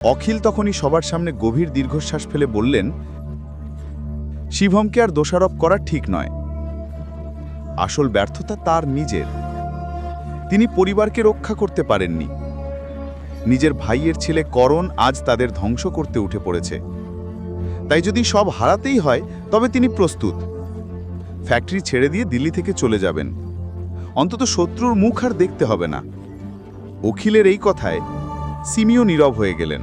অখিল তখনই সবার সামনে গভীর দীর্ঘশ্বাস ফেলে বললেন, শিবমকে আর দোষারোপ করা ঠিক নয়। আসল ব্যর্থতা তার নিজের। তিনি পরিবারকে রক্ষা করতে পারেননি। নিজের ভাইয়ের ছেলে করণ আজ তাদের ধ্বংস করতে উঠে পড়েছে। তাই যদি সব হারাতেই হয় তবে তিনি প্রস্তুত। ফ্যাক্টরি ছেড়ে দিয়ে দিল্লি থেকে চলে যাবেন। অন্তত শত্রুর মুখ আর দেখতে হবে না। অখিলের এই কথায় সিমিও নীরব হয়ে গেলেন।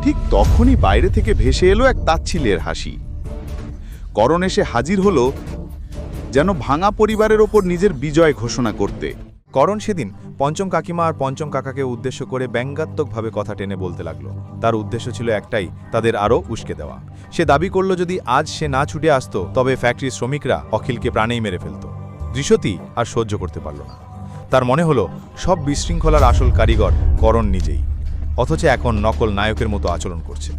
ঠিক তখনই বাইরে থেকে ভেসে এলো এক তাচ্ছিল্যের হাসি। করণ এসে হাজির হলো যেন ভাঙা পরিবারের ওপর নিজের বিজয় ঘোষণা করতে। করণ সেদিন পঞ্চম কাকিমা আর পঞ্চম কাকাকে উদ্দেশ্য করে ব্যঙ্গাত্মকভাবে কথা টেনে বলতে লাগলো। তার উদ্দেশ্য ছিল একটাই, তাদের আরও উস্কে দেওয়া। সে দাবি করল যদি আজ সে না ছুটে আসতো তবে ফ্যাক্টরির শ্রমিকরা অখিলকে প্রাণেই মেরে ফেলত। দৃশ্যটি আর সহ্য করতে পারল না। তার মনে হলো সব বিশৃঙ্খলার আসল কারিগর করণ নিজেই, অথচ এখন নকল নায়কের মতো আচরণ করছে।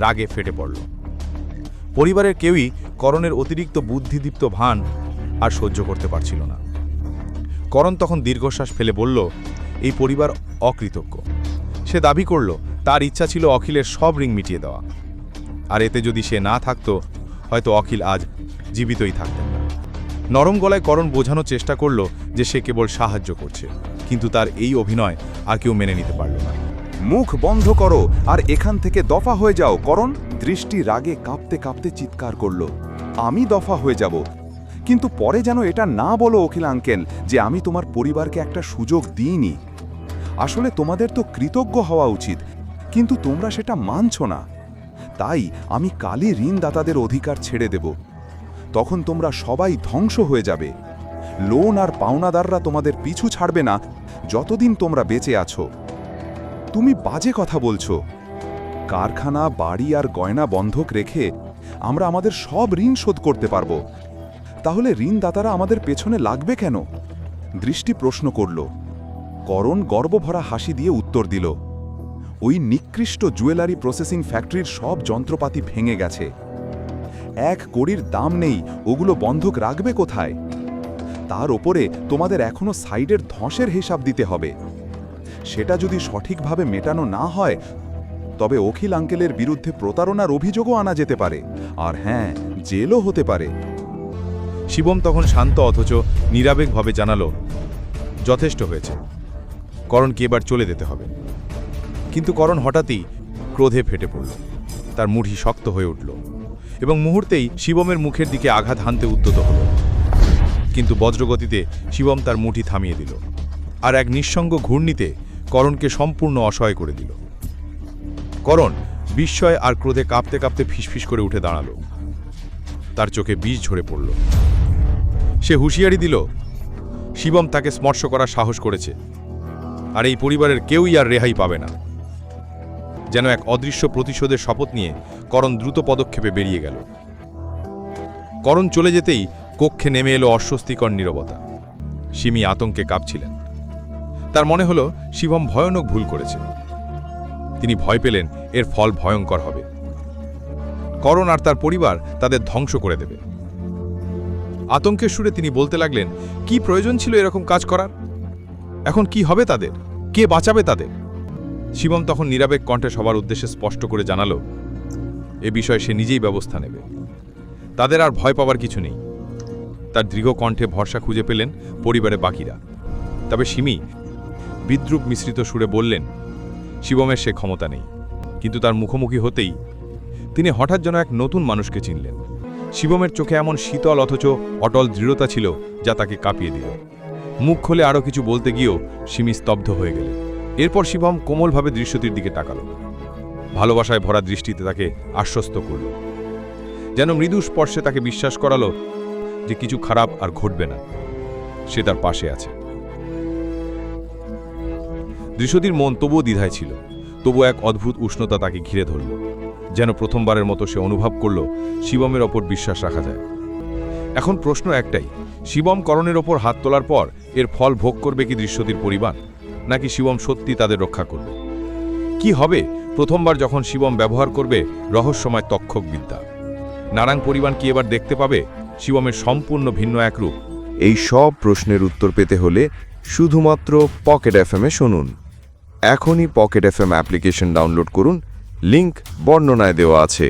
রাগে ফেটে পড়ল। পরিবারের কেউই করণের অতিরিক্ত বুদ্ধিদীপ্ত ভান আর সহ্য করতে পারছিল না। করণ তখন দীর্ঘশ্বাস ফেলে বলল, এই পরিবার অকৃতজ্ঞ। সে দাবি করল তার ইচ্ছা ছিল অখিলের সব ঋণ মিটিয়ে দেওয়া, আর এতে যদি সে না থাকত হয়তো অখিল আজ জীবিতই থাকতেন না। নরম গলায় করণ বোঝানোর চেষ্টা করল যে সে কেবল সাহায্য করছে, কিন্তু তার এই অভিনয় আর কেউ মেনে নিতে পারল না। মুখ বন্ধ করো আর এখান থেকে দফা হয়ে যাও। করণ দৃষ্টি রাগে কাঁপতে কাঁপতে চিৎকার করল, আমি দফা হয়ে যাব, কিন্তু পরে যেন এটা না বলো অখিল আঙ্কেল যে আমি তোমার পরিবারকে একটা সুযোগ দিইনি। আসলে তোমাদের তো কৃতজ্ঞ হওয়া উচিত, কিন্তু তোমরা সেটা মানছ না। তাই আমি কালই ঋণদাতাদের অধিকার ছেড়ে দেব। তখন তোমরা সবাই ধ্বংস হয়ে যাবে। লোন আর পাওনাদাররা তোমাদের পিছু ছাড়বে না যতদিন তোমরা বেঁচে আছো। তুমি বাজে কথা বলছো। কারখানা, বাড়ি আর গয়না বন্ধক রেখে আমরা আমাদের সব ঋণ শোধ করতে পারবো। তাহলে ঋণদাতারা আমাদের পেছনে লাগবে কেন? দৃষ্টি প্রশ্ন করল। করণ গর্বভরা হাসি দিয়ে উত্তর দিল, ওই নিকৃষ্ট জুয়েলারি প্রসেসিং ফ্যাক্টরির সব যন্ত্রপাতি ভেঙে গেছে। 1 কোটির দাম নেই, ওগুলো বন্ধক রাখবে কোথায়? তার ওপরে তোমাদের এখনো সাইডের ধসের হিসাব দিতে হবে। সেটা যদি সঠিকভাবে মেটানো না হয় তবে অখিল আঙ্কেলের বিরুদ্ধে প্রতারণার অভিযোগও আনা যেতে পারে, আর হ্যাঁ, জেলও হতে পারে। শিবম তখন শান্ত অথচ নিরাবেগভাবে জানালো, যথেষ্ট হয়েছে, করণকে এবার চলে যেতে হবে। কিন্তু করণ হঠাৎই ক্রোধে ফেটে পড়ল। তার মুঠি শক্ত হয়ে উঠল এবং মুহূর্তেই শিবমের মুখের দিকে আঘাত হানতে উদ্যত হল। কিন্তু বজ্রগতিতে শিবম তার মুঠি থামিয়ে দিল আর এক নিঃসঙ্গ ঘূর্ণিতে করণকে সম্পূর্ণ অসহায় করে দিল। করণ বিস্ময় আর ক্রোধে কাঁপতে কাঁপতে ফিসফিস করে উঠে দাঁড়াল। তার চোখে বিষ ঝরে পড়ল। সে হুঁশিয়ারি দিল, শিবম তাকে স্পর্শ করার সাহস করেছে, আর এই পরিবারের কেউই আর রেহাই পাবে না। যেন এক অদৃশ্য প্রতিশোধের শপথ নিয়ে করণ দ্রুত পদক্ষেপে বেরিয়ে গেল। করণ চলে যেতেই কক্ষে নেমে এলো অস্বস্তিকর নীরবতা। সিমি আতঙ্কে কাঁপছিলেন। তার মনে হলো শিবম ভয়ানক ভুল করেছে। তিনি ভয় পেলেন এর ফল ভয়ঙ্কর হবে। করণ আর তার পরিবার তাদের ধ্বংস করে দেবে। আতঙ্কের সুরে তিনি বলতে লাগলেন, কি প্রয়োজন ছিল এরকম কাজ করার? এখন কি হবে তাদের? কে বাঁচাবে তাদের? শিবম তখন নিরাবেগ কণ্ঠে সবার উদ্দেশ্যে স্পষ্ট করে জানালো, এ বিষয়ে সে নিজেই ব্যবস্থা নেবে। তাদের আর ভয় পাওয়ার কিছু নেই। তার দৃঢ় কণ্ঠে ভরসা খুঁজে পেলেন পরিবারের বাকিরা। তবে সিমি বিদ্রুপ মিশ্রিত সুরে বললেন, শিবমের সে ক্ষমতা নেই। কিন্তু তার মুখোমুখি হতেই তিনি হঠাৎ যেন এক নতুন মানুষকে চিনলেন। শিবমের চোখে এমন শীতল অথচ অটল দৃঢ়তা ছিল যা তাকে কাঁপিয়ে দিল। মুখ খুলে আরও কিছু বলতে গিয়েও সিমি স্তব্ধ হয়ে গেলেন। এরপর শিবম কোমলভাবে দৃশ্যটির দিকে তাকাল। ভালোবাসায় ভরা দৃষ্টিতে তাকে আশ্বস্ত করল, যেন মৃদু স্পর্শে তাকে বিশ্বাস করালো যে কিছু খারাপ আর ঘটবে না, সে তার পাশে আছে। দৃশ্যটির মন তবুও দ্বিধায় ছিল, তবু এক অদ্ভুত উষ্ণতা তাকে ঘিরে ধরল। যেন প্রথমবারের মতো সে অনুভব করল শিবমের ওপর বিশ্বাস রাখা যায়। এখন প্রশ্ন একটাই, শিবম করণের ওপর হাত তোলার পর এর ফল ভোগ করবে কি দৃশ্যটির পরিবার, নাকি শিবম সত্যি তাদের রক্ষা করবে? কি হবে প্রথমবার যখন শিবম ব্যবহার করবে রহস্যময় তক্ষক বিদ্যা? নারাং পরিবার কি এবার দেখতে পাবে শিবমের সম্পূর্ণ ভিন্ন এক রূপ? এই সব প্রশ্নের উত্তর পেতে হলে শুধুমাত্র পকেট এফএমে শুনুন। এখনই পকেট এফএম অ্যাপ্লিকেশন ডাউনলোড করুন, লিংক বর্ণনায় দেওয়া আছে।